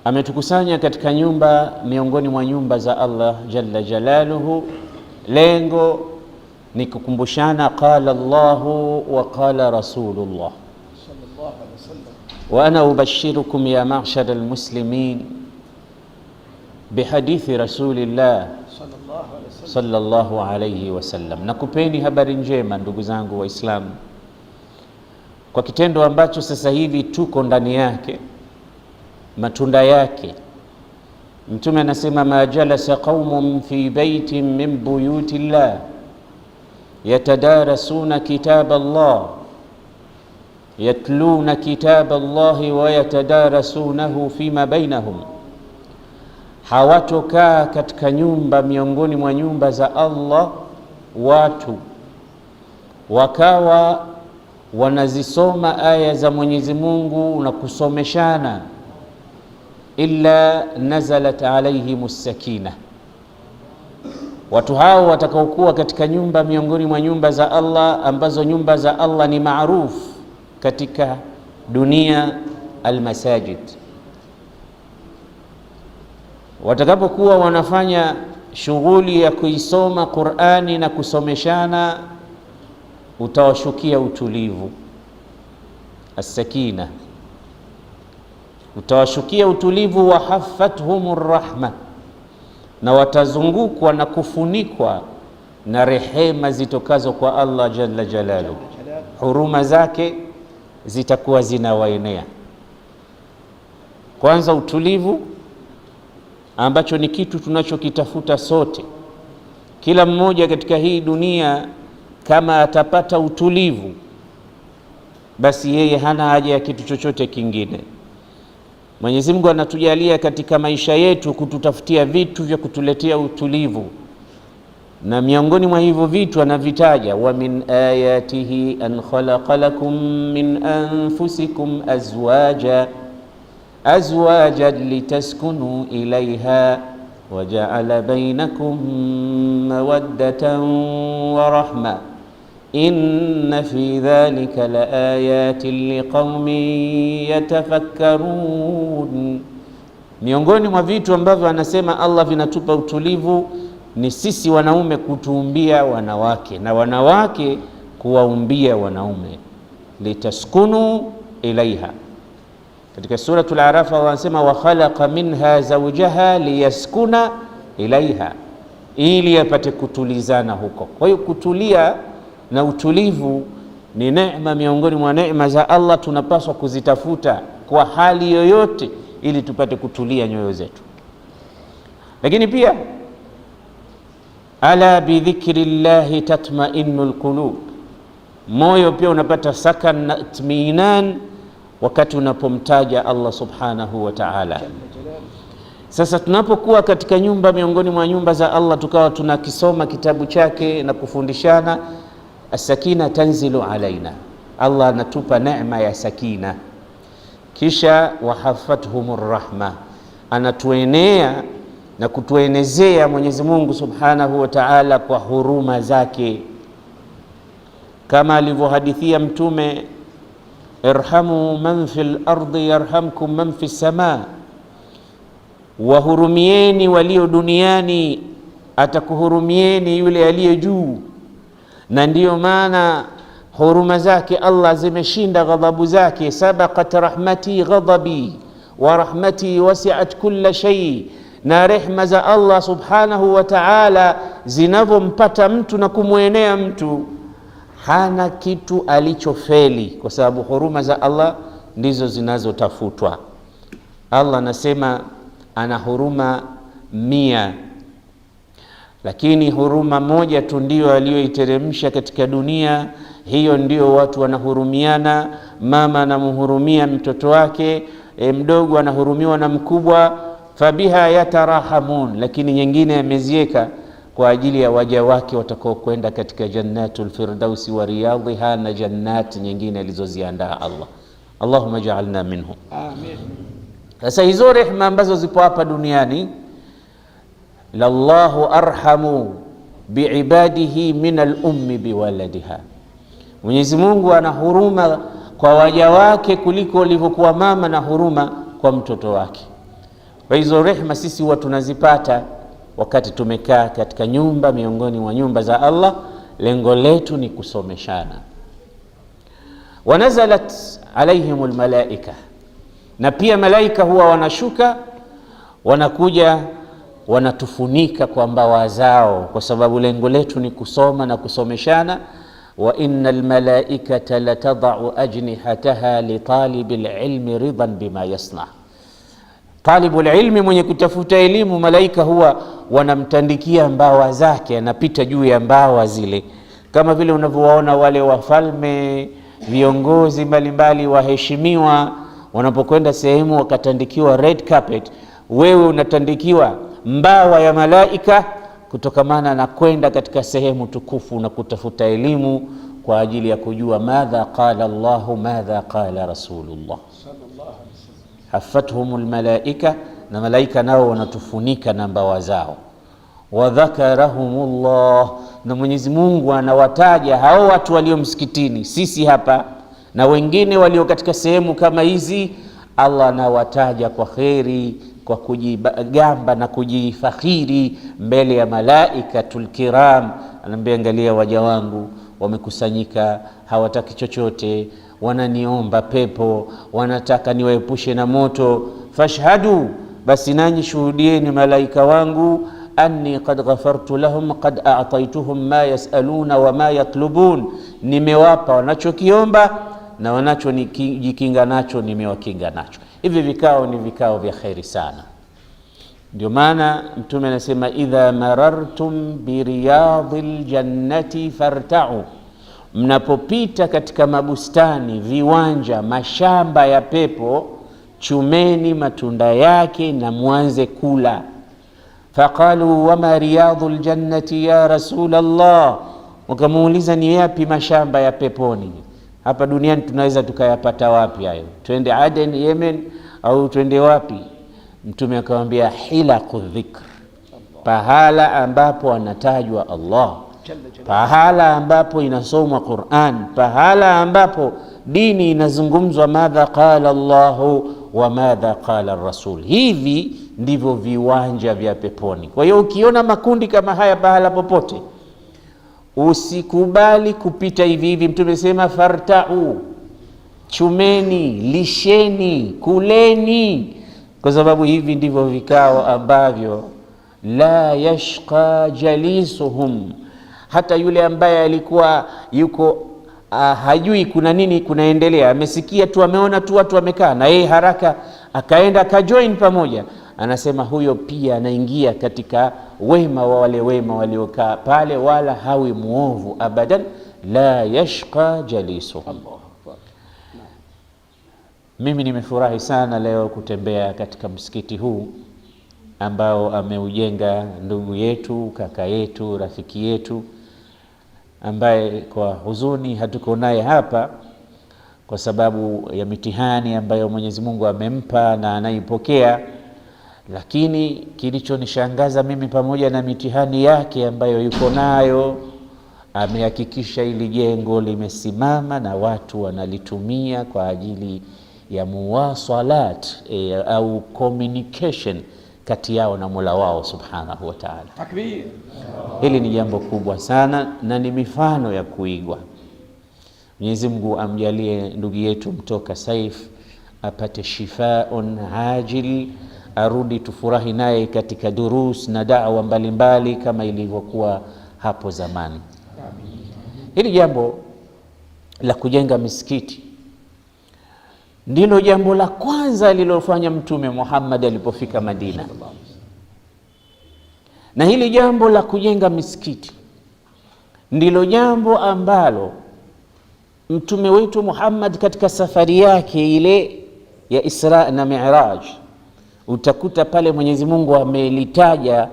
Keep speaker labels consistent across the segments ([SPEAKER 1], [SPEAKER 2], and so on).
[SPEAKER 1] ametukusanya katika nyumba miongoni mwa nyumba za Allah jalla jalaluhu. Lengo ni kukumbushana qala Allahu wa qala Rasulullah sallallahu alaihi wasallam, wa ana ubashirukum ya ma'shara almuslimin bihadithi Rasulillah sallallahu alaihi wasallam. Nakupeni habari njema ndugu zangu Waislamu, kwa kitendo ambacho sasa hivi tuko ndani yake, matunda yake. Mtume anasema ma jalasa qaumun fi baitin min buyuti llah yatadarasuna kitab Allah yatluna kitab Allah wa yatadarasunahu fima bainahum, hawatokaa katika nyumba miongoni mwa nyumba za Allah watu wakawa wanazisoma aya za Mwenyezi Mungu na kusomeshana, illa nazalat alaihimus sakina. Watu hao watakaokuwa katika nyumba miongoni mwa nyumba za Allah, ambazo nyumba za Allah ni maarufu katika dunia, almasajid, watakapokuwa wanafanya shughuli ya kuisoma Qur'ani na kusomeshana, utawashukia utulivu, as-sakina, utawashukia utulivu, wa haffathumur rahma, na watazungukwa na kufunikwa na rehema zitokazo kwa Allah jalla jalaluhu. Huruma zake zitakuwa zinawaenea. Kwanza utulivu, ambacho ni kitu tunachokitafuta sote. Kila mmoja katika hii dunia kama atapata utulivu, basi yeye hana haja ya kitu chochote kingine. Mwenyezi Mungu anatujalia katika maisha yetu kututafutia vitu vya kutuletea utulivu, na miongoni mwa hivyo vitu anavitaja, wa min ayatihi an khalaqa lakum min anfusikum azwajan litaskunu ilayha wa ja'ala bainakum mawaddatan wa rahma inna fi dhalika laayatin liqaumin yatafakkarun. Miongoni mwa vitu ambavyo anasema Allah vinatupa utulivu ni sisi wanaume kutuumbia wanawake na wanawake kuwaumbia wanaume, litaskunu ilaiha. Katika suratul Araf Allah anasema wa khalaqa minha zawjaha liyaskuna ilaiha, ili apate kutulizana huko. Kwa hiyo kutulia na utulivu ni neema miongoni mwa neema za Allah, tunapaswa kuzitafuta kwa hali yoyote ili tupate kutulia nyoyo zetu. Lakini pia ala bidhikrillahi tatma'innul qulub, moyo pia unapata sakan na itminan wakati unapomtaja Allah subhanahu wa ta'ala. Sasa tunapokuwa katika nyumba miongoni mwa nyumba za Allah, tukawa tunakisoma kitabu chake na kufundishana, as-sakina tanzilu alaina, Allah anatupa neema ya sakina. Kisha wahafathumur rahma, anatuenea na kutuenezea Mwenyezi Mungu subhanahu wa ta'ala kwa huruma zake, kama alivyohadithia Mtume, irhamu man fil ardi yarhamkum man fis samaa, wahurumieni walio duniani atakuhurumieni yule aliye juu. Na ndiyo maana huruma zake Allah zimeshinda ghadhabu zake. Sabaqat rahmati ghadabi wa rahmati wasi'at kulla shay, na rehma za Allah subhanahu wa ta'ala zinavyompata mtu na kumwenea mtu, hana kitu alichofeli, kwa sababu huruma za Allah ndizo zinazotafutwa. Allah anasema ana huruma 100, lakini huruma moja tu ndio aliyoiteremsha katika dunia. Hiyo ndio watu wanahurumiana, mama anamhurumia mtoto wake mdogo, anahurumiwa na mkubwa, fabiha yatarahamun. Lakini nyingine amezieka kwa ajili ya waja wake watakao kwenda katika jannatul firdausi wa riyadhiha, na jannati nyingine alizoziandaa Allah. Allahumma ja'alna minhum, amin. Sasa hizo rehema ambazo zipo hapa duniani, lallahu arhamu biibadihi min al-ummi biwaladiha, Mwenyezi Mungu ana huruma kwa waja wake kuliko alivyokuwa mama na huruma kwa mtoto wake. Hizo rehma sisi huwa tunazipata wakati tumekaa katika nyumba miongoni mwa nyumba za Allah. Lengo letu ni kusomeshana. Wanazalat alaihimul malaika, na pia malaika huwa wanashuka, wanakuja wanatufunika kwa mbawa zao, kwa sababu lengo letu ni kusoma na kusomeshana. Wa innal malaikata latadau ajnihataha li talibil ilmi ridan bima yasna. Talibul ilmi, mwenye kutafuta elimu, malaika huwa wanamtandikia mbawa zake, anapita juu ya mbawa zile, kama vile unavyowaona wale wafalme, viongozi mbalimbali, waheshimiwa wanapokwenda sehemu wakatandikiwa red carpet. Wewe unatandikiwa mbawa ya malaika kutokamana na kwenda katika sehemu tukufu na kutafuta elimu kwa ajili ya kujua madha qala Allahu madha qala Rasulullah. Hafathumul malaika, na malaika nao wanatufunika na mbawa zao. Wa dhakarahumullah, na Mwenyezi Mungu anawataja hao watu walio msikitini, sisi hapa na wengine walio katika sehemu kama hizi. Allah anawataja kwa kheri, kwa kujigamba na kujifakhiri mbele ya malaikatul kiram. Anambia, angalia waja wangu wamekusanyika, hawataki chochote, wananiomba pepo, wanataka niwaepushe na moto. Fashhadu, basi nanyi shuhudieni malaika wangu, anni qad ghafartu lahum qad a'taytuhum ma yasaluna wa ma yatlubun, nimewapa wanachokiomba na wanachojikinga nacho nimewakinga nacho. Hivi vikao ni vikao vya kheri sana. Ndio maana Mtume anasema, idha marartum biriyadil jannati farta'u, mnapopita katika mabustani, viwanja, mashamba ya pepo, chumeni matunda yake na mwanze kula. Faqalu wama riyadul jannati ya Rasulallah, wakamuuliza ni yapi mashamba ya peponi? Hapa duniani tunaweza tukayapata wapi hayo? Twende Aden, Yemen, au twende wapi? Mtume akamwambia, hilaqu dhikr, pahala ambapo anatajwa Allah, pahala ambapo inasomwa Qur'an, pahala ambapo dini inazungumzwa, madha qala Allahu wa madha qala Rasul. Hivi ndivyo viwanja vya peponi. Kwa hiyo ukiona makundi kama haya pahala popote, usikubali kupita hivi hivi. Mtume sema, farta'u, chumeni, lisheni, kuleni, kwa sababu hivi ndivyo vikao ambavyo la yashqa jalisuhum, hata yule ambaye alikuwa yuko hajui kuna nini kunaendelea, amesikia tu, ameona tu watu wamekaa na yeye, haraka akaenda akajoin pamoja, anasema huyo pia anaingia katika wema wa wale wema waliokaa pale, wala hawi muovu abadan. La yashqa jalisuhum. Mimi nimefurahi sana leo kutembea katika msikiti huu ambao ameujenga ndugu yetu, kaka yetu, rafiki yetu, ambaye kwa huzuni hatuko naye hapa kwa sababu ya mitihani ambayo Mwenyezi Mungu amempa na anaipokea. Lakini kilichonishangaza mimi, pamoja na mitihani yake ambayo yuko nayo, amehakikisha ili jengo limesimama na watu wanalitumia kwa ajili ya muwasalat au communication kati yao na Mola wao subhanahu wa ta'ala. Takbir. Hili ni jambo kubwa sana na ni mifano ya kuigwa. Mwenyezi Mungu amjalie ndugu yetu mtoka Saif apate shifaun ajil, arudi tufurahi naye katika durus na da'wa mbalimbali kama ilivyokuwa hapo zamani. Hili jambo la kujenga misikiti ndilo jambo la kwanza alilofanya Mtume Muhammad alipofika Madina. Na hili jambo la kujenga misikiti ndilo jambo ambalo Mtume wetu Muhammad katika safari yake ile ya Isra na Mi'raj, utakuta pale Mwenyezi Mungu amelitaja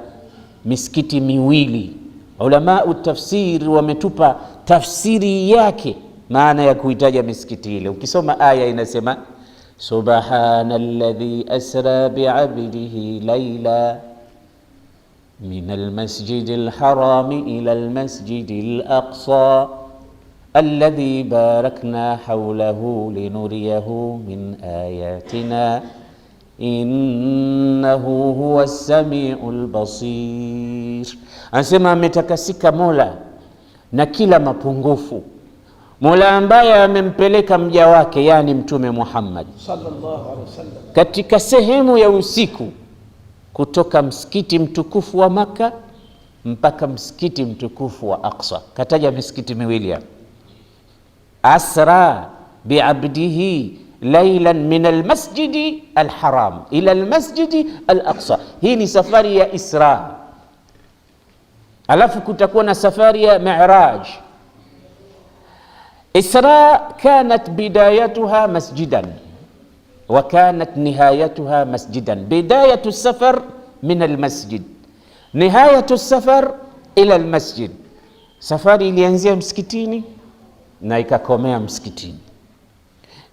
[SPEAKER 1] misikiti miwili. Ulama utafsiri wametupa tafsiri yake, maana ya kuitaja misikiti ile. Ukisoma aya inasema, subhanalladhi asra bi'abdihi layla min almasjidil harami ila almasjidil aqsa alladhi barakna hawlahu linuriyahu min ayatina innahu innahu huwa as-sami'ul basir. Anasema ametakasika Mola na kila mapungufu, Mola ambaye amempeleka mja wake, yani Mtume Muhammad sallallahu alaihi wasallam, katika sehemu ya usiku kutoka msikiti mtukufu wa Maka mpaka msikiti mtukufu wa Aqsa. Kataja misikiti miwili hapa. Asra bi'abdihi laylan min almasjidi alharam ila almasjidi alaqsa. Hii ni safari ya Isra. Alafu kutakuwa na safari ya Mi'raj. Isra kanat bidayatuha masjidan wa kanat nihayatuha masjidan. Bidayatu safar min almasjid, nihayatu safar ila almasjid. Safari ilianzia msikitini na ikakomea msikitini,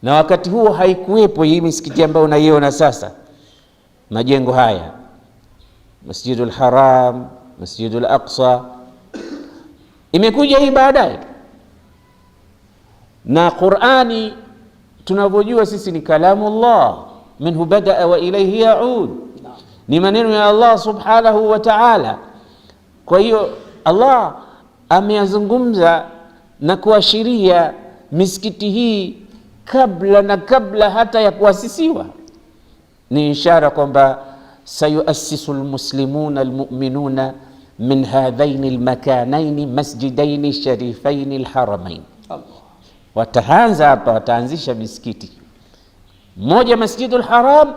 [SPEAKER 1] na wakati huo haikuwepo hii misikiti ambayo unaiona sasa, majengo haya, Masjidul Haram, Masjidul Aqsa, imekuja hii baadaye. Na Qur'ani tunavyojua sisi ni kalamullah, minhu badaa wa ilayhi yaud, ni maneno ya Allah subhanahu wa ta'ala. Kwa hiyo Allah ameyazungumza na kuashiria misikiti hii kabla hata ya kuasisiwa. Ni ishara kwamba sayuassisu almuslimuna almu'minuna min hadhaini almakanaini masjidaini sharifaini alharamain. Wataanza hapa, wataanzisha misikiti moja, Masjidul Haram,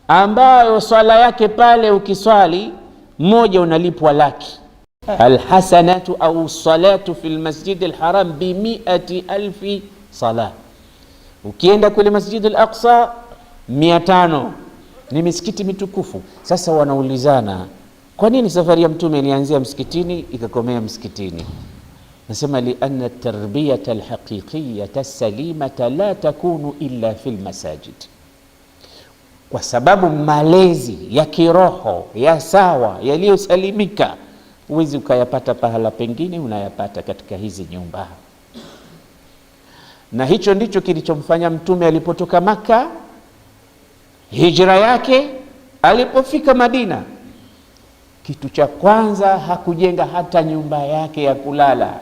[SPEAKER 1] ambayo swala yake pale ukiswali moja unalipwa laki. Alhasanatu au salatu fil Masjidil Haram bi 100,000 salah. Ukienda kule Masjidul Aqsa 500. Ni misikiti mitukufu. Sasa wanaulizana, kwa nini safari ya Mtume ilianzia msikitini ikakomea msikitini? Nasema lianna at-tarbiyata al-haqiqiyyata as-salimata la takunu illa fil masajid, kwa sababu malezi ya kiroho ya sawa yaliyosalimika huwezi ukayapata pahala pengine, unayapata katika hizi nyumba. Na hicho ndicho kilichomfanya Mtume alipotoka Maka, hijra yake, alipofika Madina, kitu cha kwanza hakujenga hata nyumba yake ya kulala,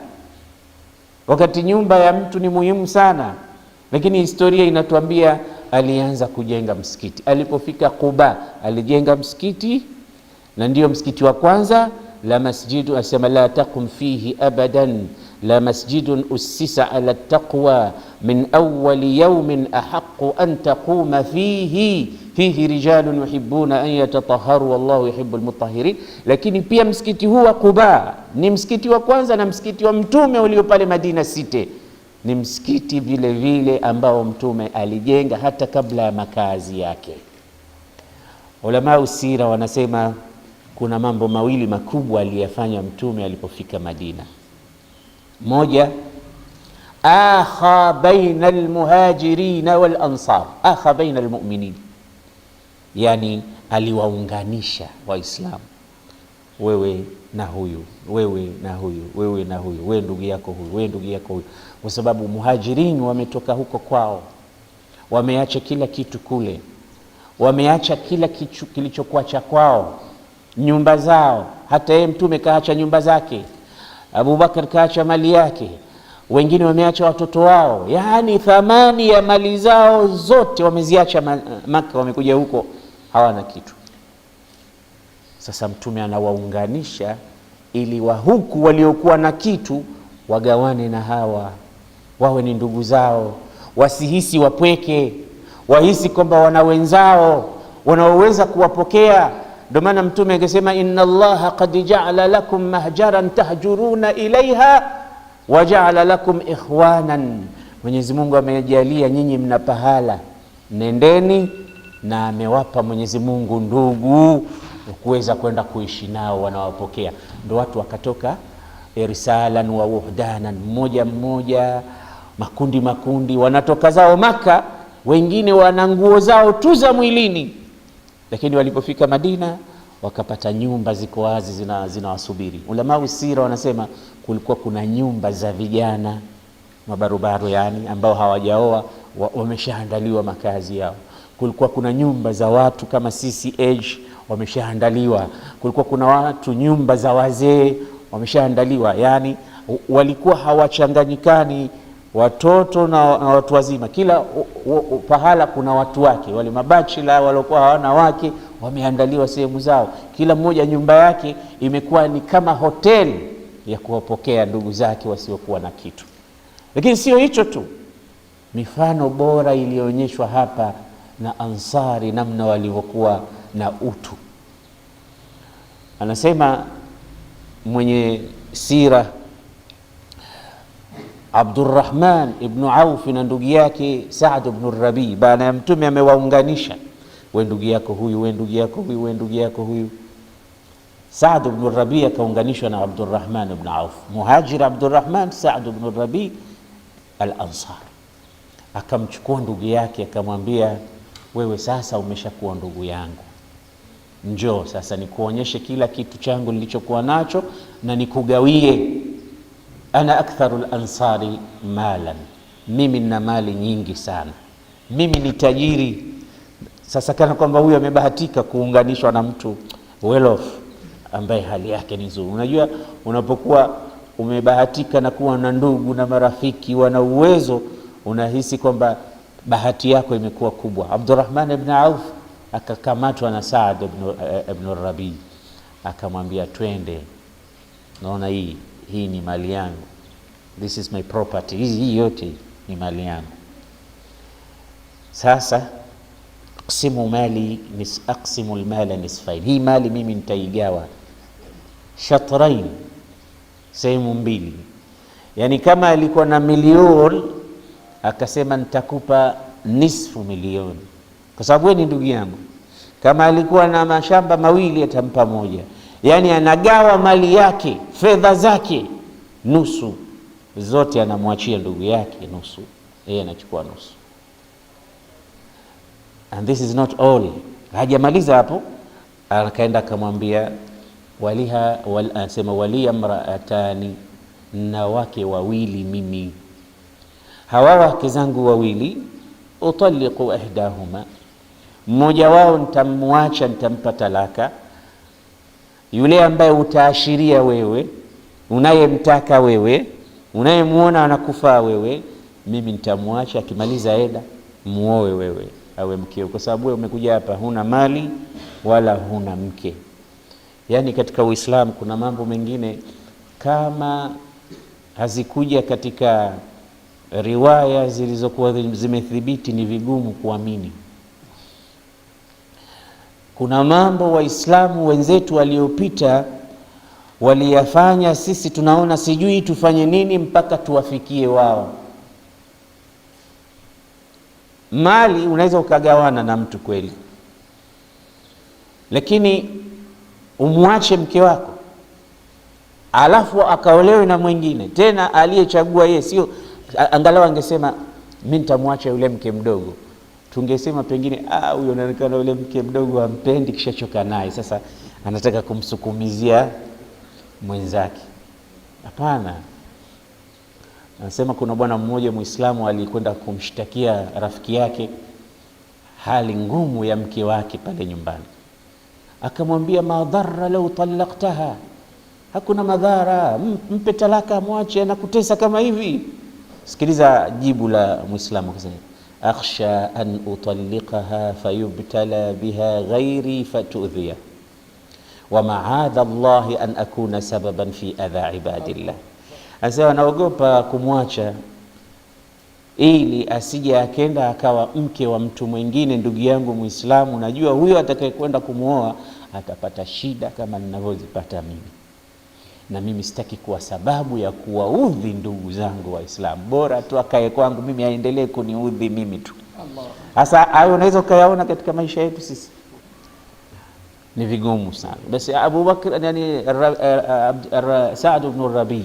[SPEAKER 1] wakati nyumba ya mtu ni muhimu sana. Lakini historia inatuambia alianza kujenga msikiti. Alipofika Quba alijenga msikiti, na ndio msikiti wa kwanza. La masjidu, asema la taqum fihi abadan, la masjidun ussisa ala taqwa min awwali yawmin ahaqqu an taquma fihi rijalun yuhibbuna an yatatahharu wallahu yuhibbul mutahhirin. Lakini pia msikiti huu wa Quba ni msikiti wa kwanza, na msikiti wa Mtume ulio pale Madina City ni msikiti vile vile ambao Mtume alijenga hata kabla ya makazi yake. Ulama usira wanasema kuna mambo mawili makubwa aliyafanya Mtume alipofika Madina. Moja, akha baina almuhajirin wal ansar, akha baina almu'minin, yani aliwaunganisha Waislamu, wewe na huyu, wewe na huyu, wewe na huyu, wewe ndugu yako huyu, wewe ndugu yako huyu, kwa sababu muhajirin wametoka huko kwao, wameacha kila kitu kule, wameacha kila kitu kilichokuwa cha kwao, nyumba zao. Hata yeye Mtume kaacha nyumba zake, Abu Bakar kaacha mali yake, wengine wameacha watoto wao, yani thamani ya mali zao zote wameziacha Maka, wamekuja huko hawana kitu. Sasa Mtume anawaunganisha ili wa huku waliokuwa na kitu wagawane na hawa, wawe ni ndugu zao, wasihisi wapweke, wahisi kwamba wana wenzao wanaoweza kuwapokea. Ndio maana Mtume akasema inna Allaha qad ja'ala lakum mahjaran tahjuruna ilaiha wa ja'ala lakum ikhwanan, Mwenyezi Mungu amejalia nyinyi mna pahala, nendeni, na amewapa Mwenyezi Mungu ndugu kuweza kwenda kuishi nao, wanawapokea. Ndio watu wakatoka irsalan wa wuhdanan, mmoja mmoja, makundi makundi, wanatoka zao Maka, wengine wana nguo zao tu za mwilini. Lakini walipofika Madina wakapata nyumba ziko wazi zinawasubiri. Ulama usira wanasema kulikuwa kuna nyumba za vijana mabarubaru, yani ambao hawajaoa, wameshaandaliwa makazi yao. kulikuwa kuna nyumba za watu kama sisi age wameshaandaliwa, kulikuwa kuna watu nyumba za wazee wameshaandaliwa, yani walikuwa hawachanganyikani watoto na watu wazima. Kila pahala kuna watu wake, wale mabachila waliokuwa hawana wake wameandaliwa sehemu zao, kila mmoja nyumba yake imekuwa ni kama hoteli ya kuwapokea ndugu zake wasiokuwa na kitu. Lakini sio hicho tu, mifano bora ilionyeshwa hapa na Ansari, namna walivyokuwa na utu. Anasema mwenye sira, Abdurrahman ibn Auf na ndugu yake Saad ibn Rabi, baada ya Mtume amewaunganisha, we ndugu yako huyu, we ndugu yako huyu, we ndugu yako huyu. Saad ibn Rabi akaunganishwa na Abdurrahman ibn Auf, muhajir Abdurrahman, Saad ibn Rabi al-Ansar. Akamchukua ndugu yake akamwambia, wewe sasa umeshakuwa ndugu yangu, njoo sasa nikuonyeshe kila kitu changu nilichokuwa nacho na nikugawie. Ana aktharul ansari malan, mimi nina mali nyingi sana, mimi ni tajiri. Sasa kana kwamba huyu amebahatika kuunganishwa na mtu well off ambaye hali yake ni nzuri. Unajua, unapokuwa umebahatika na kuwa na ndugu na marafiki wana uwezo, unahisi kwamba bahati yako imekuwa kubwa. Abdurrahman ibn Auf akakamatwa na Saad ibn Rabi, akamwambia twende, naona hii ni mali yangu, this is my property, hii yote ni mali yangu. Sasa aqsimu almala nisfain, hii mali mimi nitaigawa shatrain, sehemu mbili. Yani kama alikuwa na milioni, akasema nitakupa nisfu milioni kwa sababu wewe ni ndugu yangu. Kama alikuwa na mashamba mawili, atampa moja. Yani anagawa mali yake, fedha zake nusu, zote anamwachia ndugu yake nusu, yeye anachukua nusu. And this is not all. Hajamaliza hapo, akaenda akamwambia anasema wali amraatani, na wake wawili mimi, hawa wake zangu wawili, utalliqu ihdahuma, mmoja wao nitamwacha, nitampa talaka. Yule ambaye utaashiria wewe, unayemtaka wewe, unayemuona anakufaa wewe, mimi nitamwacha, akimaliza eda muoe wewe awe mkeo, kwa sababu wewe umekuja hapa huna mali wala huna mke. Yani katika Uislamu kuna mambo mengine kama hazikuja katika riwaya zilizokuwa zimethibiti ni vigumu kuamini. Kuna mambo Waislamu wenzetu waliopita waliyafanya, sisi tunaona sijui tufanye nini mpaka tuwafikie wao. Mali unaweza ukagawana na mtu kweli, lakini umwache mke wako alafu akaolewe na mwingine tena aliyechagua yeye. Sio angalau angesema mimi nitamwacha yule mke mdogo, tungesema pengine huyo anaonekana yule mke mdogo hampendi, kisha choka naye, sasa anataka kumsukumizia mwenzake. Hapana. Anasema kuna bwana mmoja Muislamu alikwenda kumshtakia rafiki yake hali ngumu ya mke wake pale nyumbani. Akamwambia, madhara lau talaqtaha, hakuna madhara, mpe talaka, mwache na kutesa kama hivi. Sikiliza jibu la Muislamu, akasema akhsha an utalliqaha fayubtala biha ghairi fatudhiya wa ma'adha Allahi an akuna sababan fi adha ibadillah. Anasema naogopa kumwacha ili asije akenda akawa mke wa mtu mwingine. Ndugu yangu Muislamu, najua huyo atakayekwenda kumuoa atapata shida kama ninavyozipata mimi, na mimi sitaki kuwa sababu ya kuwaudhi ndugu zangu Waislamu. Bora tu akae kwangu mimi, aendelee kuniudhi mimi tu. Sasa hayo unaweza ukayaona katika maisha yetu sisi ni vigumu sana. Basi Abu Bakr, yani Saad ibn Rabi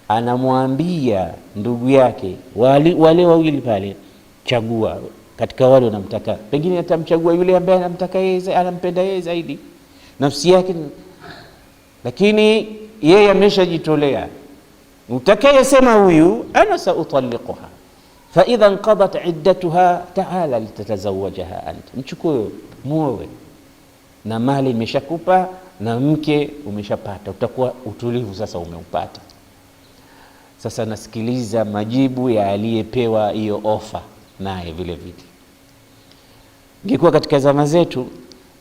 [SPEAKER 1] anamwambia ndugu yake wale wawili pale, chagua katika wale unamtaka, pengine atamchagua yule ambaye anamtaka yeye, anampenda yeye zaidi nafsi yake, lakini yeye ameshajitolea. Utakayesema huyu ana sautalliquha, fa idha inqadat iddatuha ta'ala litatazawajaha anta, mchukue muoe, na mali imeshakupa na mke umeshapata, utakuwa utulivu sasa umeupata. Sasa nasikiliza majibu ya aliyepewa hiyo ofa naye vile vile. Ngekuwa katika zama zetu,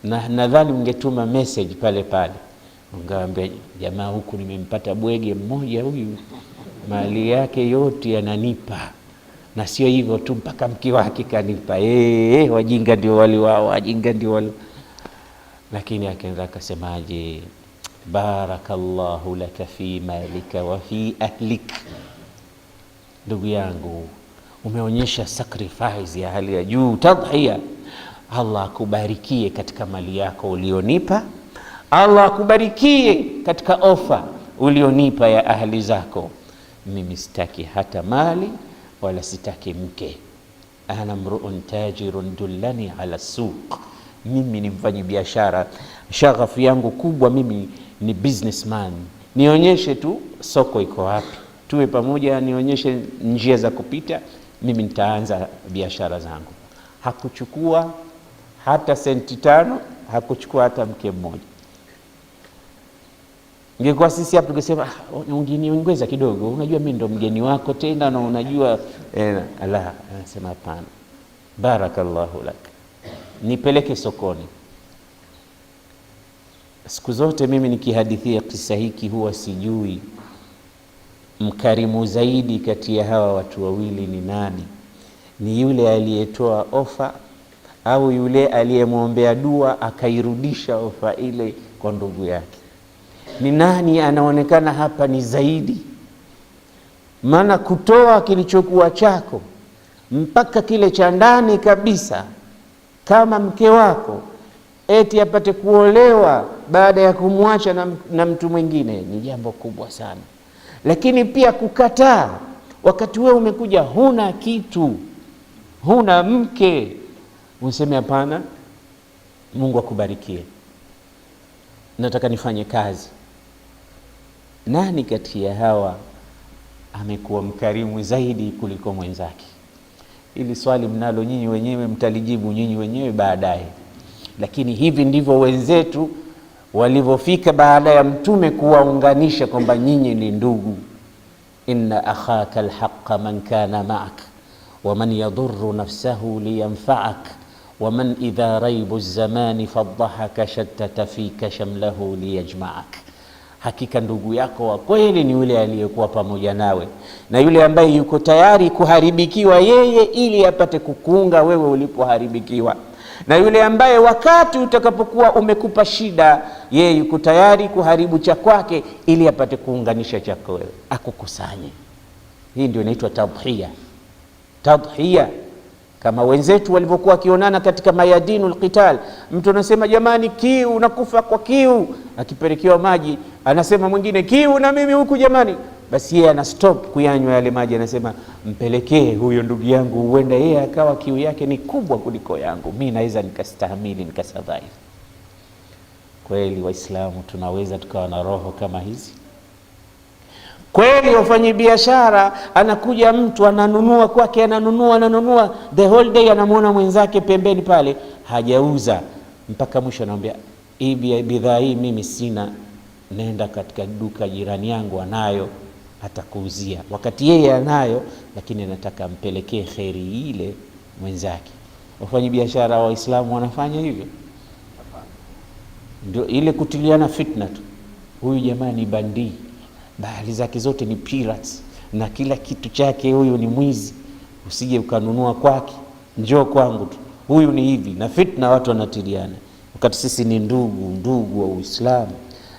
[SPEAKER 1] na nadhani ungetuma message pale pale, ungeambia jamaa, huku nimempata bwege mmoja, huyu mali yake yote yananipa, na sio hivyo tu, mpaka mke wake kanipa. Wajinga ndio wale wao, wajinga ndio wale. Lakini akaanza akasemaje, barakallahu laka fi malika wa fi ahlik. Ndugu yangu, umeonyesha sacrifice ya hali ya juu, tadhiya. Allah akubarikie katika mali yako ulionipa, Allah akubarikie katika ofa ulionipa ya ahli zako. Mimi sitaki hata mali wala sitaki mke. Ana mru'un tajirun dullani ala suq, mimi ni mfanyi biashara, shaghafu yangu kubwa mimi ni businessman. Nionyeshe tu soko iko wapi, tuwe pamoja, nionyeshe njia za kupita, mimi nitaanza biashara zangu. Hakuchukua hata senti 5, hakuchukua hata mke mmoja. Ingekuwa sisi hapo tungesema ungeniongeza kidogo, unajua mimi ndo mgeni wako tena, na unajua Allah anasema hapana, barakallahu lak, nipeleke sokoni. Siku zote mimi nikihadithia kisa hiki huwa sijui mkarimu zaidi kati ya hawa watu wawili ni nani. Ni yule aliyetoa ofa au yule aliyemwombea dua akairudisha ofa ile kwa ndugu yake? Ni nani anaonekana hapa ni zaidi? Maana kutoa kilichokuwa chako mpaka kile cha ndani kabisa, kama mke wako eti apate kuolewa baada ya kumwacha na mtu mwingine, ni jambo kubwa sana. Lakini pia kukataa wakati wewe umekuja huna kitu, huna mke, useme hapana, Mungu akubarikie, nataka nifanye kazi. Nani kati ya hawa amekuwa mkarimu zaidi kuliko mwenzake? Ili swali mnalo nyinyi wenyewe, mtalijibu nyinyi wenyewe baadaye. Lakini hivi ndivyo wenzetu walivyofika baada ya Mtume kuwaunganisha kwamba nyinyi ni ndugu. Inna akhaka alhaqqa man kana ma'ak wa man yadurru nafsahu liyanfa'ak wa man idha raibu zamani fadhahaka shattata fika shamlahu liyajma'ak. Hakika ndugu yako wa kweli ni yule aliyekuwa pamoja nawe, na yule ambaye yuko tayari kuharibikiwa yeye ili apate kukuunga wewe ulipoharibikiwa, na yule ambaye wakati utakapokuwa umekupa shida yeye yuko tayari kuharibu cha kwake ili apate kuunganisha chako wewe, akukusanye. Hii ndio inaitwa tadhiya. Tadhiya kama wenzetu walivyokuwa kionana katika mayadinul qital. Mtu anasema jamani, kiu, unakufa kwa kiu, akipelekewa maji anasema mwingine kiu na mimi huku jamani, basi yeye ana stop kuyanywa yale maji, anasema mpelekee huyo ndugu yangu, huenda yeye akawa kiu yake ni kubwa kuliko yangu, mimi naweza nikastahimili nikasurvive. Kweli Waislamu tunaweza tukawa na roho kama hizi? Kweli wafanyi biashara, anakuja mtu ananunua kwake, ananunua the whole day, anamuona mwenzake pembeni pale hajauza, mpaka mwisho anamwambia hii bidhaa hii mimi sina, nenda katika duka jirani yangu anayo, atakuuzia, wakati yeye anayo, lakini anataka ampelekee khairi ile mwenzake. Wafanyi biashara wa Waislamu wanafanya hivyo? Ndio ile kutiliana fitna tu, huyu jamaa ni bandii, bahali zake zote ni pirates na kila kitu chake, huyu ni mwizi, usije ukanunua kwake, njoo kwangu tu, huyu ni hivi, na fitna watu wanatiliana, wakati sisi ni ndugu wa Uislamu.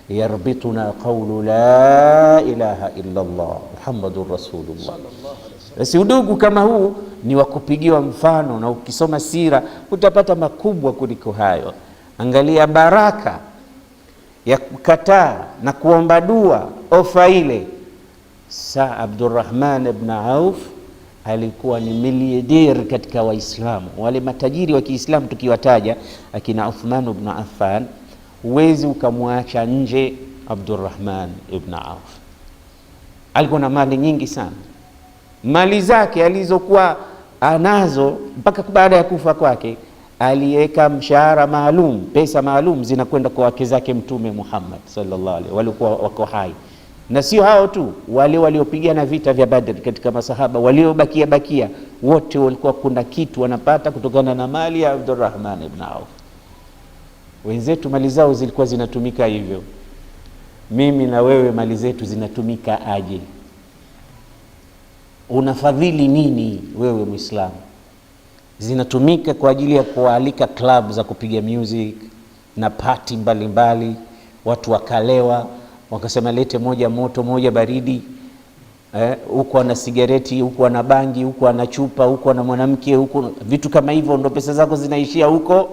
[SPEAKER 1] Yarbituna qawlu la ilaha illa Allah Muhammadur Rasulullah. Basi udugu kama huu ni wa kupigiwa mfano, na ukisoma sira utapata makubwa kuliko hayo. Angalia baraka ya kukataa na kuomba dua ofa ile. Abdurrahman ibn Auf alikuwa ni miliarder katika Waislamu. Wale matajiri wa Kiislamu tukiwataja akina Uthman ibn Affan, huwezi ukamwacha nje Abdurrahman ibn Auf. Alikuwa na mali nyingi sana, mali zake alizokuwa anazo mpaka baada ya kufa kwake, aliweka mshahara maalum, pesa maalum zinakwenda kwa wake zake Mtume Muhammad sallallahu alaihi walikuwa wako hai. Na sio hao tu, wale waliopigana vita vya Badr katika masahaba waliobakia wote walikuwa kuna kitu wanapata kutokana na mali ya Abdurrahman ibn Auf. Wenzetu mali zao zilikuwa zinatumika hivyo. Mimi na wewe mali zetu zinatumika aje? Unafadhili nini wewe Muislamu? Zinatumika kwa ajili ya kualika club za kupiga music na party mbalimbali, watu wakalewa, wakasema lete moja moto moja baridi, huko ana sigareti, huko ana bangi, huko ana chupa, huko ana mwanamke, huko vitu kama hivyo, ndo pesa zako zinaishia huko.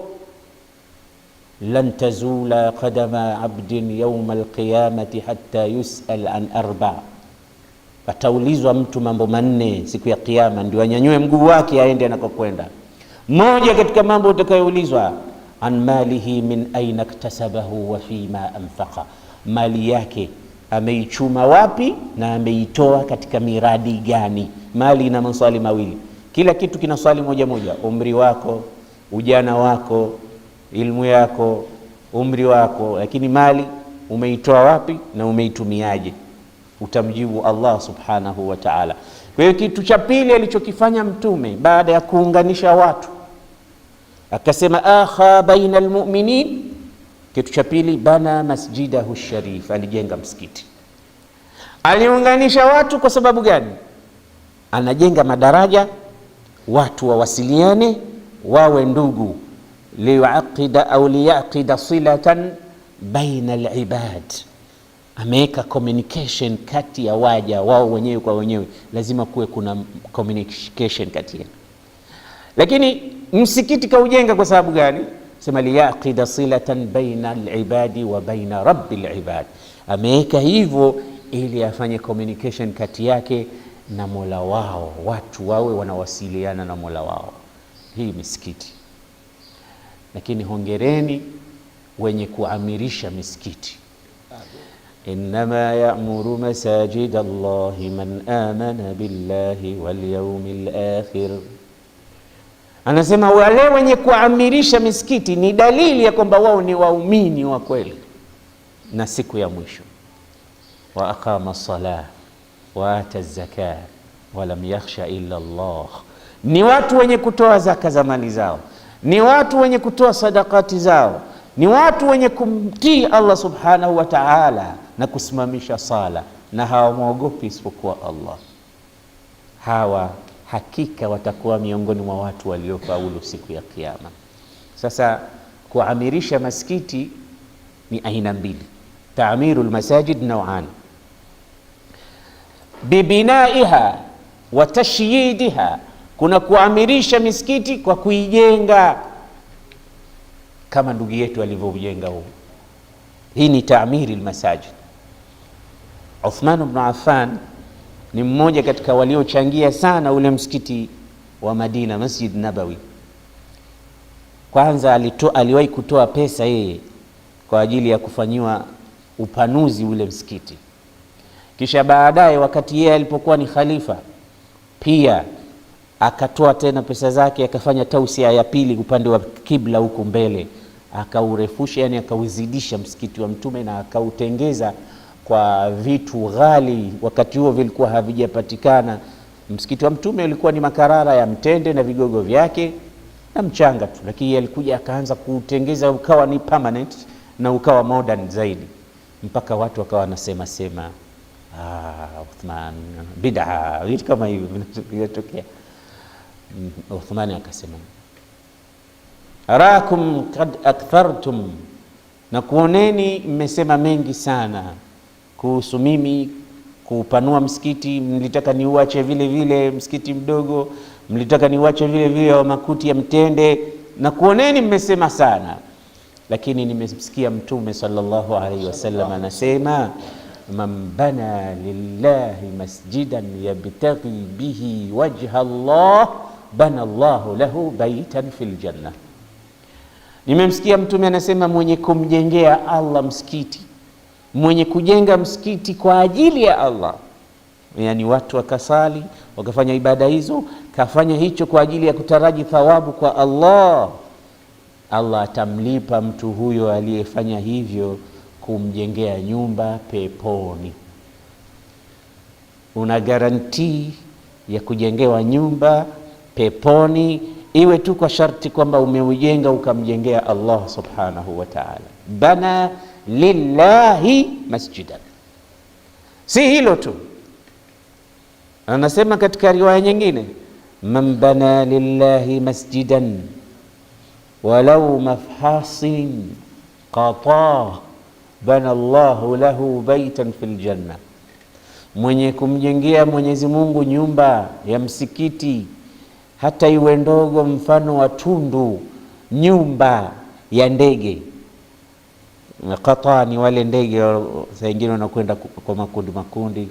[SPEAKER 1] Lan tazula qadama abdin yawma alqiyamati hatta yus'al an arba', ataulizwa mtu mambo manne siku ya kiyama ndio anyanyue mguu wake aende anakokwenda. Moja katika mambo utakayoulizwa, an malihi min aina iktasabahu wa fima anfaqa, mali yake ameichuma wapi na ameitoa katika miradi gani. Mali ina maswali mawili, kila kitu kina swali moja moja: umri wako, ujana wako, ilmu yako, umri wako, lakini mali umeitoa wapi na umeitumiaje? Utamjibu Allah subhanahu wa ta'ala. Kwa hiyo kitu cha pili alichokifanya Mtume baada ya kuunganisha watu, akasema akha baina almu'minin, kitu cha pili, bana masjidahu sharif, alijenga msikiti. Aliunganisha watu kwa sababu gani? Anajenga madaraja, watu wawasiliane, wawe ndugu, liyaqida au liyaqida silatan baina alibad. Ameweka communication kati ya waja wao wenyewe kwa wenyewe, lazima kuwe kuna communication kati yao. Lakini msikiti kaujenga kwa sababu gani? Sema liyaqida silatan baina alibadi wa baina rabbil ibad. Ameweka hivyo ili afanye communication kati yake na Mola wao, watu wawe wanawasiliana na Mola wao. Hii misikiti. Lakini hongereni wenye kuamirisha misikiti. Innama ya'muru masajid Allahi man amana billahi wal yawmil akhir. Anasema wale wenye kuamirisha misikiti ni dalili ya kwamba wao ni waumini wa kweli na siku ya mwisho. Wa aqama as-salah wa ata az-zakah wa lam yakhsha illa Allah. Ni watu wenye kutoa zaka za mali zao, ni watu wenye kutoa sadakati zao, ni watu wenye kumtii Allah subhanahu wa ta'ala na kusimamisha sala, na hawamwogopi isipokuwa Allah. Hawa hakika watakuwa miongoni mwa watu waliofaulu siku ya kiyama. Sasa kuamirisha maskiti ni aina mbili. Ta'mirul masajid naw'an, bibinaiha wa tashyidiha. Kuna kuamirisha misikiti kwa kuijenga kama ndugu yetu alivyojenga huu. Hii ni ta'miri almasajid. Uthman ibn Affan ni mmoja katika waliochangia sana ule msikiti wa Madina, Masjid Nabawi. Kwanza aliwahi kutoa pesa yeye kwa ajili ya kufanyiwa upanuzi ule msikiti. Kisha baadaye wakati yeye alipokuwa ni khalifa, pia akatoa tena pesa zake akafanya tausia ya pili upande wa kibla huko mbele, akaurefusha, yani akauzidisha msikiti wa Mtume na akautengeza kwa vitu ghali. Wakati huo vilikuwa havijapatikana. Msikiti wa Mtume ulikuwa ni makarara ya mtende na vigogo vyake na mchanga tu, lakini alikuja akaanza kuutengeza ukawa ni permanent na ukawa modern zaidi, mpaka watu wakawa wanasema Uthman bid'a, vitu kama hivyo vinatokea. Uthman akasema arakum kad akthartum, na kuoneni mmesema mengi sana kuhusu mimi kupanua msikiti. Mlitaka niuache vile vile msikiti mdogo, mlitaka niuache vile vile wa makuti ya mtende, na kuoneni mmesema sana. Lakini nimesikia Mtume sallallahu alaihi wasallam anasema man bana lillahi masjidan yabtaghi bihi wajha Allah bana Allahu lahu baitan fil janna. Nimemsikia Mtume anasema mwenye kumjengea Allah msikiti, mwenye kujenga msikiti kwa ajili ya Allah, yani watu wakasali wakafanya ibada hizo, kafanya hicho kwa ajili ya kutaraji thawabu kwa Allah, Allah atamlipa mtu huyo aliyefanya hivyo kumjengea nyumba peponi. Una garantii ya kujengewa nyumba peponi, iwe tu kwa sharti kwamba umeujenga ukamjengea Allah subhanahu wa ta'ala. Bana lillahi masjidan. Si hilo tu, anasema katika riwaya nyingine, man bana lillahi masjidan walau mafhasin qata bana Allahu lahu baitan fil janna. Mwenye kumjengea Mwenyezi Mungu nyumba ya msikiti, hata iwe ndogo mfano wa tundu, nyumba ya ndege. Qata ni wale ndege saa nyingine wanakwenda kwa makundi makundi.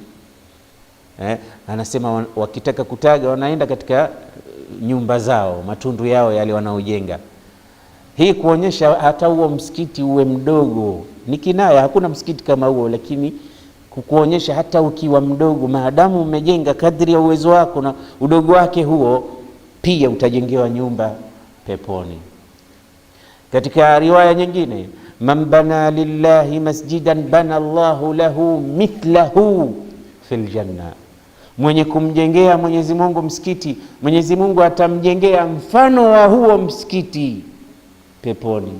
[SPEAKER 1] Anasema wakitaka kutaga wanaenda katika nyumba zao, matundu yao yale wanaojenga. Hii kuonyesha hata huo msikiti uwe mdogo, ni kinaya, hakuna msikiti kama huo, lakini kuonyesha hata ukiwa mdogo, maadamu umejenga kadri ya uwezo wako na udogo wake huo, pia utajengewa nyumba peponi. Katika riwaya nyingine, man bana lillahi masjidan bana Allahu lahu mithlahu fil janna. Mwenye kumjengea Mwenyezi Mungu msikiti, Mwenyezi Mungu atamjengea mfano wa huo msikiti peponi.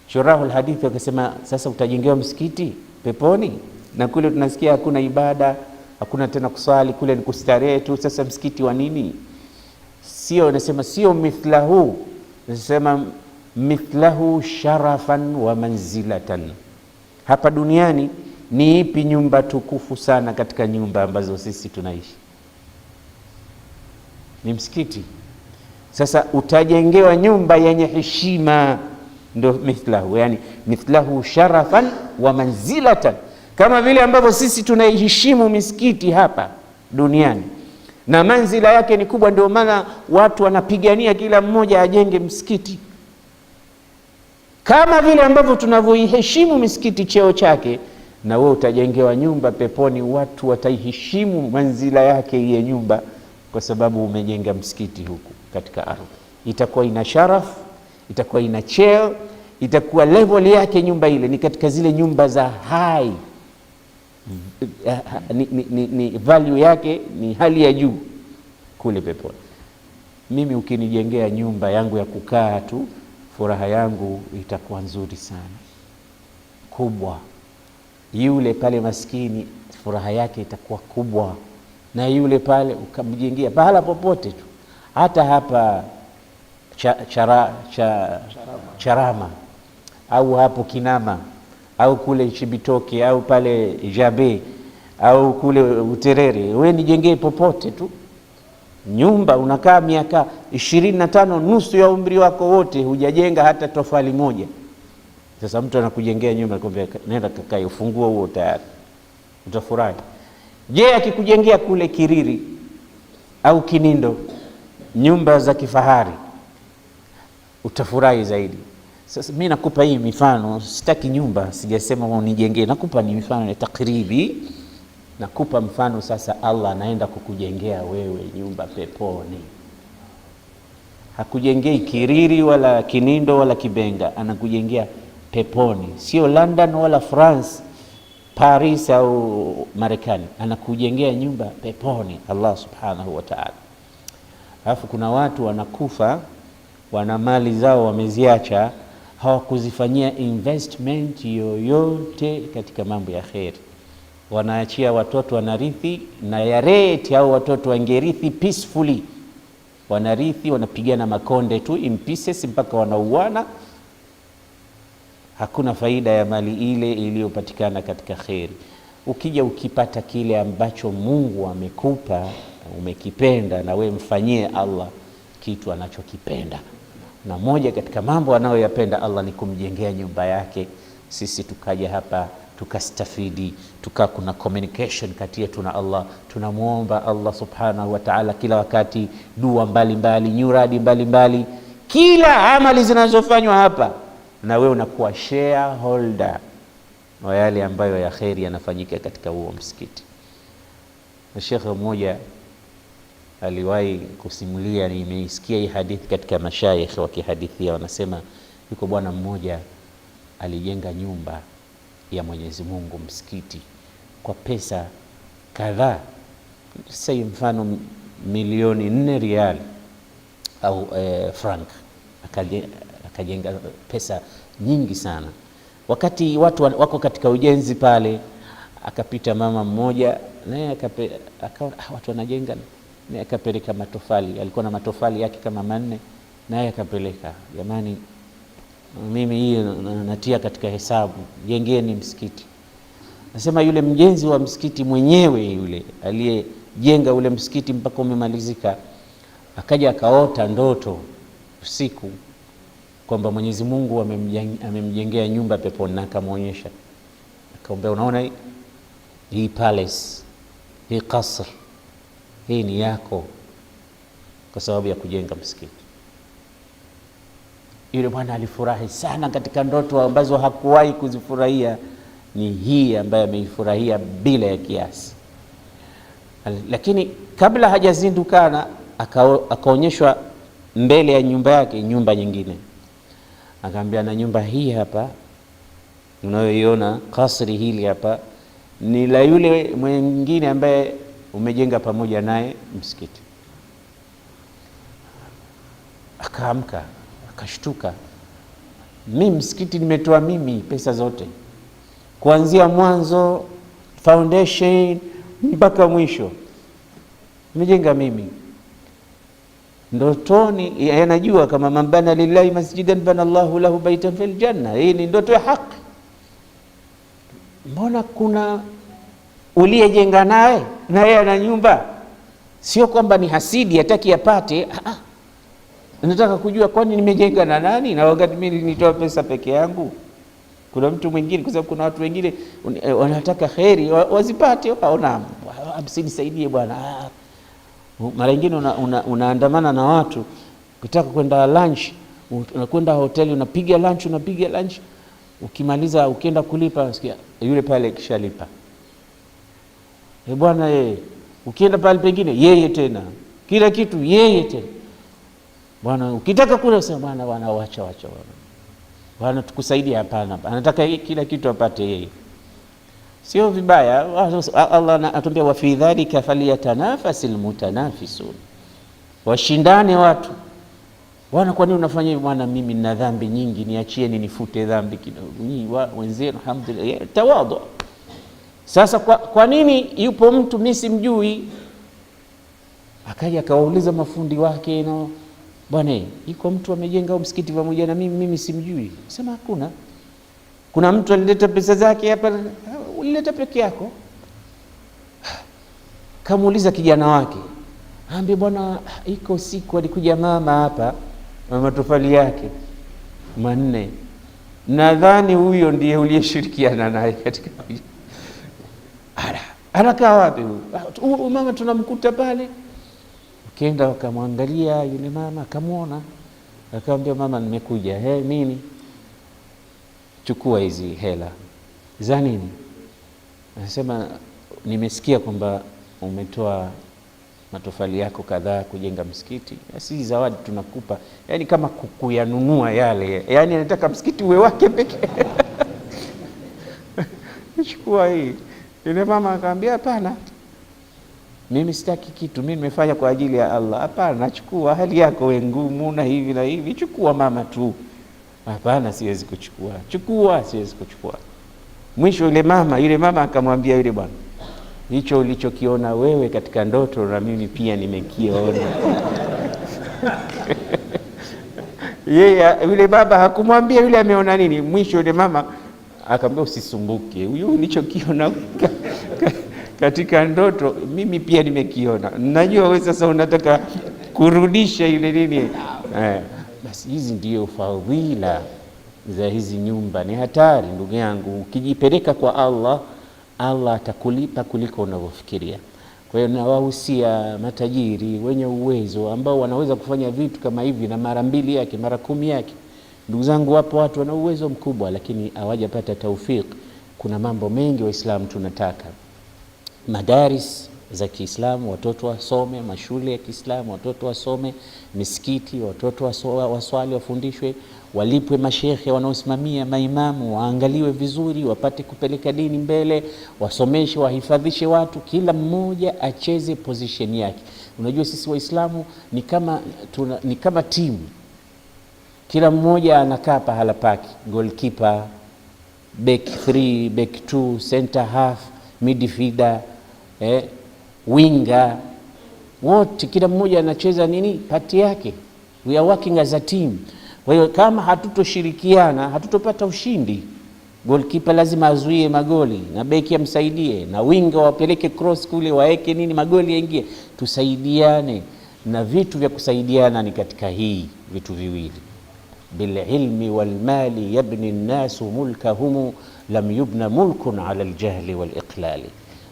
[SPEAKER 1] Shurahul hadithi wakasema, sasa utajengewa msikiti peponi, na kule tunasikia hakuna ibada, hakuna tena kusali, kule ni kustarehe tu. Sasa msikiti wa nini? Sio, nasema sio mithlahu, nasema mithlahu sharafan wa manzilatan. Hapa duniani ni ipi nyumba tukufu sana katika nyumba ambazo sisi tunaishi? Ni msikiti. Sasa utajengewa nyumba yenye heshima, ndio mithlahu, yani mithlahu sharafan wa manzilatan. Kama vile ambavyo sisi tunaiheshimu misikiti hapa duniani, na manzila yake ni kubwa, ndio maana watu wanapigania kila mmoja ajenge msikiti. Kama vile ambavyo tunavyoiheshimu misikiti cheo chake, na wewe utajengewa nyumba peponi, watu wataiheshimu manzila yake ile nyumba, kwa sababu umejenga msikiti huku katika ardhi. Itakuwa ina sharaf, itakuwa ina cheo, itakuwa level yake nyumba ile ni katika zile nyumba za high, ni value yake ni hali ya juu kule peponi. Mimi ukinijengea nyumba yangu ya kukaa tu, furaha yangu itakuwa nzuri sana, kubwa. Yule pale maskini furaha yake itakuwa kubwa, na yule pale ukamjengea pahala popote tu, hata hapa Charama au hapo Kinama au kule Chibitoke au pale Jabe au kule Uterere, wewe nijengee popote tu nyumba. Unakaa miaka 25, nusu ya umri wako wote hujajenga hata tofali moja. Sasa mtu anakujengea nyumba, anakuambia nenda kakae, ufunguo huo tayari, utafurahi. Je, akikujengea kule Kiriri au Kinindo nyumba za kifahari, utafurahi zaidi. Sasa mimi nakupa hii mifano, sitaki nyumba, sijasema unijengee, nakupa ni mifano ya takribi. Nakupa mfano sasa, Allah anaenda kukujengea wewe nyumba peponi. Hakujengei Kiriri wala Kinindo wala Kibenga, anakujengea peponi. Sio London wala France, Paris au Marekani, anakujengea nyumba peponi Allah subhanahu wa ta'ala. Alafu kuna watu wanakufa, wana mali zao wameziacha, hawakuzifanyia investment yoyote katika mambo ya khair. Wanaachia watoto wanarithi, na ya rate au watoto wangerithi peacefully, wanarithi, wanapigana makonde tu in pieces mpaka wanauana. Hakuna faida ya mali ile iliyopatikana katika khairi. Ukija ukipata kile ambacho Mungu amekupa, umekipenda, na we mfanyie Allah kitu anachokipenda. Na moja katika mambo anayoyapenda Allah ni kumjengea nyumba yake. Sisi tukaja hapa tukastafidi, kuna communication kati yetu na Allah. Tunamuomba Allah subhanahu wa ta'ala kila wakati, dua mbalimbali, nyuradi mbalimbali, kila amali zinazofanywa hapa, na wewe unakuwa shareholder wa yale ambayo ya khairi yanafanyika katika huo msikiti. Na shekhe mmoja aliwahi kusimulia, nimeisikia hii hadithi katika mashayikh wa kihadithia, wanasema yuko bwana mmoja alijenga nyumba ya Mwenyezi Mungu, msikiti, kwa pesa kadhaa, sasa mfano milioni 4 riali au frank, akajenga pesa nyingi sana. Wakati watu wako katika ujenzi pale, akapita mama mmoja, naye akaona watu wanajenga, naye akapeleka matofali. Alikuwa na matofali yake kama 4, naye akapeleka, jamani, mimi hii natia katika hesabu, jengeni msikiti. Nasema yule mjenzi wa msikiti mwenyewe, yule aliyejenga ule msikiti mpaka umemalizika, akaja akaota ndoto usiku kwamba Mwenyezi Mungu amemjengea nyumba peponi, na akamwonyesha, akamwambia, unaona hii palace, hii kasr, hii ni yako kwa sababu ya kujenga msikiti. Yule bwana alifurahi sana katika ndoto ambazo hakuwahi kuzifurahia, ni hii ambayo ameifurahia bila ya kiasi. Lakini kabla hajazindukana, akaonyeshwa mbele ya nyumba yake nyumba nyingine, akaambia, na nyumba hii hapa unayoiona, kasri hili hapa, ni la yule mwingine ambaye umejenga pamoja naye msikiti. Akaamka, akashtuka, mimi msikiti nimetoa mimi pesa zote, kuanzia mwanzo foundation mpaka mwisho nimejenga mimi. Ndotoni yanajua kama mambana lillahi masjidan bana Allahu lahu baitan fil janna, hii ni ndoto ya haki. Mbona kuna uliyejenga naye na yeye ana nyumba? Sio kwamba ni hasidi hataki apate, nataka kujua kwani nimejenga na nani, na wakati mimi nitoa pesa peke yangu. Kuna mtu mwingine, kwa sababu kuna watu wengine wanataka khairi wazipate, waona msinisaidie bwana. Mara nyingine unaandamana na watu ukitaka kwenda lunch, unakwenda hoteli, unapiga lunch, ukimaliza ukienda kulipa, usikia yule pale kishalipa. Bwana yeye, ukienda pale pengine yeye tena, kila kitu yeye tena. Bwana ukitaka kula, sema bwana wacha bwana tukusaidia. Hapana, anataka kila kitu apate yeye. Sio vibaya, Allah anatuambia, wa fi dhalika falyatanafasil mutanafisun, washindane watu. Bwana, kwa nini unafanya hivi? Bwana, mimi nina dhambi nyingi, niachieni nifute dhambi kidogo. Nyinyi wenzenu alhamdulillah, tawadhu. Sasa kwa nini yupo mtu mimi simjui, akaja akawauliza mafundi wake, bwana, yuko mtu amejenga msikiti pamoja na mimi simjui? Sema hakuna. Kuna mtu alileta pesa zake hapa? Ulileta peke yako? Kamuuliza kijana wake, ambie, bwana, iko siku alikuja mama hapa na matofali yake 4, nadhani huyo ndiye uliyeshirikiana naye katika anakaa wapi huyu mama? Tunamkuta pale. Ukienda wakamwangalia yule mama, akamwona, akamwambia, mama, nimekuja. Nini? Chukua hizi hela. Za nini? Anasema, nimesikia kwamba umetoa matofali yako kadhaa kujenga msikiti, si zawadi tunakupa, yani kama kuyanunua yale, yani anataka msikiti uwe wake pekee. Chukua hii. Yule mama akamwambia, hapana, mimi sitaki kitu, mimi nimefanya kwa ajili ya Allah. Hapana, nachukua, hali yako wewe ngumu na hivi na hivi, chukua mama tu. Hapana, siwezi kuchukua. Chukua, siwezi kuchukua. Mwisho yule mama akamwambia yule bwana, hicho ulichokiona wewe katika ndoto na mimi pia nimekiona. Yeye yule baba hakumwambia yule ameona nini. Mwisho yule mama akamwambia, usisumbuke, huyo ulichokiona katika ndoto mimi pia nimekiona. Najua wewe sasa unataka kurudisha ile nini. Basi hizi ndio fadhila za hizi nyumba. Ni hatari ndugu yangu, ukijipeleka kwa Allah atakulipa kuliko unavyofikiria. Kwa hiyo nawahusia matajiri wenye uwezo ambao wanaweza kufanya vitu kama hivi na mara 2 yake, mara 10 yake. Ndugu zangu, wapo watu wana uwezo mkubwa lakini hawajapata taufik. Kuna mambo mengi Waislamu tunataka. Madaris
[SPEAKER 2] za Kiislamu watoto wasome, mashule ya Kiislamu watoto wasome, misikiti watoto waswali wafundishwe, walipwe mashekhe wanaosimamia, maimamu waangaliwe vizuri, wapate kupeleka dini mbele, wasomeshe, wahifadhishe watu, kila mmoja acheze position yake. Unajua sisi Waislamu ni kama timu, kila mmoja anakaa pahala pake, goalkeeper, back 3, back 2, center half, midfielder, winger, wote kila mmoja anacheza pati yake. We are working as a team. Kwa hiyo kama hatutoshirikiana hatutopata ushindi. Goalkeeper lazima azuie magoli, na beki amsaidie, na winga wapeleke cross kule, waeke magoli yaingie. Tusaidiane, na vitu vya kusaidiana ni katika hii vitu viwili: bil ilmi wal mali yabni an-nasu mulkahum lam yubna mulkun ala al-jahli wal iqlali.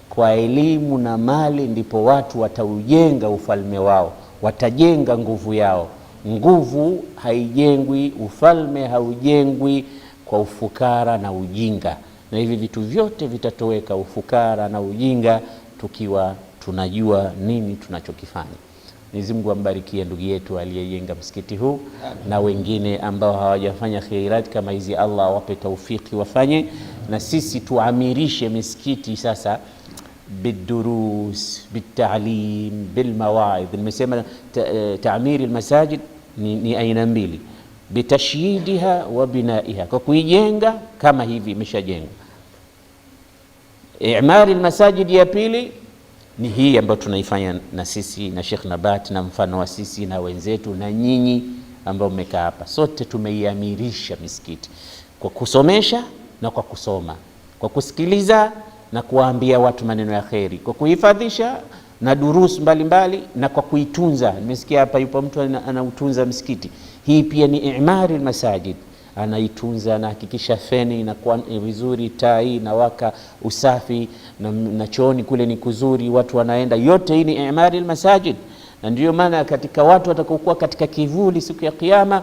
[SPEAKER 2] Kwa elimu na mali ndipo watu wataujenga ufalme wao, watajenga nguvu yao. Nguvu haijengwi, ufalme haujengwi kwa ufukara na ujinga. Na hivi vitu vyote vitatoweka, ufukara na ujinga, tukiwa tunajua nini tunachokifanya. Mwenyezi Mungu ambarikie ndugu yetu aliyejenga msikiti huu, na wengine ambao hawajafanya khairat kama hizi, Allah awape taufiki wafanye. Na sisi tuamirishe misikiti sasa bidurus, bitalim, bilmawaidh. Nimesema taamiri almasajid ni aina mbili: bitashyidiha wa binaiha, kwa kuijenga kama hivi imeshajengwa. I'mari almasajid ya pili ni hii ambayo tunaifanya na sisi na Sheikh Nabat na mfano wa sisi na wenzetu na nyinyi ambao mmekaa hapa. Sote tumeiamirisha misikiti kwa kusomesha na kwa kusoma, kwa kusikiliza na kuwaambia watu maneno ya kheri, kwa kuhifadhisha na durus mbalimbali, na kwa kuitunza. Nimesikia hapa yupo mtu anautunza msikiti. Hii pia ni i'mari almasajid, anaitunza na hakikisha feni inakuwa vizuri, tai na waka, usafi na chooni kule ni kuzuri, watu wanaenda. Yote hii ni i'mari almasajid. Na ndio maana katika watu watakokuwa katika kivuli siku ya Kiyama,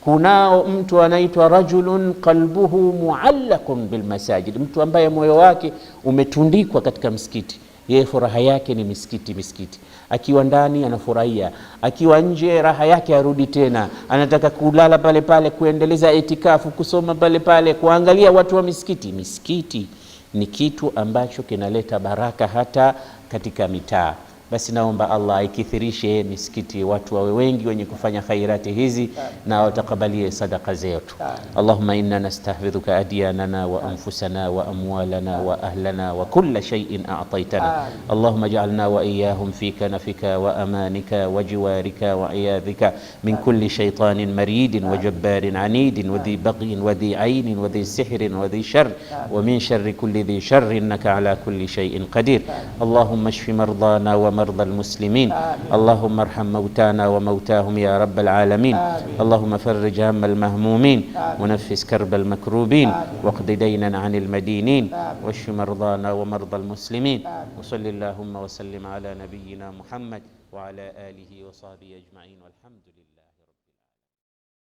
[SPEAKER 2] kunao mtu anaitwa rajulun qalbuhu muallaqun bilmasajid, mtu ambaye moyo wake umetundikwa katika msikiti. Yeye furaha yake ni misikiti. Akiwa ndani anafurahia, akiwa nje raha yake arudi tena, anataka kulala pale pale, kuendeleza itikafu, kusoma pale pale, kuangalia watu wa misikiti. Misikiti ni kitu ambacho kinaleta baraka hata katika mitaa. Basi naomba Allah ikithirishe misikiti, watu wawe wengi wenye kufanya khairati hizi, na watakabalie sadaka zetu. Allahumma inna nastahfidhuka adyanana wa anfusana wa amwalana wa ahlana wa kulla shay'in a'taytana. Allahumma ij'alna wa iyyahum fi kanafika wa amanika wa jiwarika wa iyadhika min kulli shaytanin maridin wa jabbarin anidin wa dhi baghin wa dhi aynin wa dhi sihrin wa dhi shar wa min sharri kulli dhi sharrin innaka ala kulli shay'in qadir. Allahumma ishfi mardana wa مرضى المسلمين. اللهم ارحم موتانا وموتاهم يا رب العالمين. اللهم فرج هم المهمومين ونفس كرب المكروبين واقض دينا عن المدينين واشف مرضانا ومرضى المسلمين. وصل اللهم وسلم على نبينا محمد وعلى آله وصحبه أجمعين والحمد لله.